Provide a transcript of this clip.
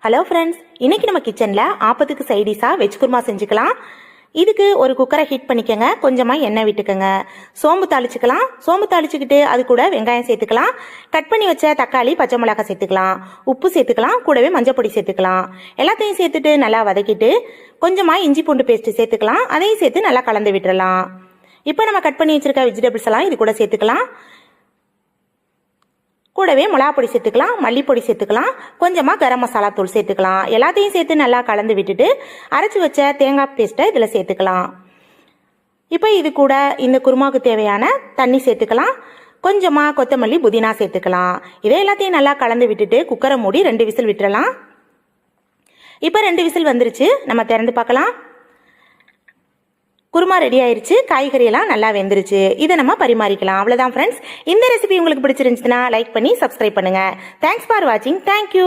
Hello friends, இன்னைக்கு நம்ம கிச்சனில் ஆப்பத்துக்கு சைடிஷாக வெஜ் குருமா செஞ்சுக்கலாம். இதுக்கு ஒரு குக்கரை ஹீட் பண்ணிக்கோங்க. கொஞ்சமாக எண்ணெய் விட்டுக்கோங்க. சோம்பு தாளிச்சுக்கலாம். சோம்பு தாளிச்சுக்கிட்டு அது கூட வெங்காயம் சேர்த்துக்கலாம். கட் பண்ணி வச்ச தக்காளி, பச்சை மிளகாய் சேர்த்துக்கலாம். உப்பு சேர்த்துக்கலாம். கூடவே மஞ்சள் பொடி சேர்த்துக்கலாம். எல்லாத்தையும் சேர்த்துட்டு நல்லா வதக்கிட்டு கொஞ்சமாக இஞ்சி பூண்டு பேஸ்ட்டு சேர்த்துக்கலாம். அதையும் சேர்த்து நல்லா கலந்து விட்டுறலாம். இப்போ நம்ம கட் பண்ணி வச்சிருக்க வெஜிடபிள்ஸ் எல்லாம் இது கூட சேர்த்துக்கலாம். கூடவே மிளகா பொடி சேர்த்துக்கலாம், மல்லிப்பொடி சேர்த்துக்கலாம், கொஞ்சமாக கரம் மசாலா தூள் சேர்த்துக்கலாம். எல்லாத்தையும் சேர்த்து நல்லா கலந்து விட்டுட்டு அரைச்சி வச்ச தேங்காய் பேஸ்ட்டை இதில் சேர்த்துக்கலாம். இப்போ இது கூட இந்த குருமாவுக்கு தேவையான தண்ணி சேர்த்துக்கலாம். கொஞ்சமாக கொத்தமல்லி, புதினா சேர்த்துக்கலாம். இதை எல்லாத்தையும் நல்லா கலந்து விட்டுட்டு குக்கரை மூடி 2 விசில் விட்டுறலாம். இப்போ 2 விசில் வந்துருச்சு. நம்ம திறந்து பார்க்கலாம். குருமா ரெடி ஆயிருச்சு. காய்கறியெல்லாம் நல்லா வெந்துருச்சு. இதை நம்ம பரிமாறிக்கலாம். அவ்வளோதான் ஃப்ரெண்ட்ஸ். இந்த ரெசிபி உங்களுக்கு பிடிச்சிருந்துச்சுன்னா லைக் பண்ணி சப்ஸ்கிரைப் பண்ணுங்க. தேங்க்ஸ் ஃபார் வாட்சிங். தேங்க்யூ.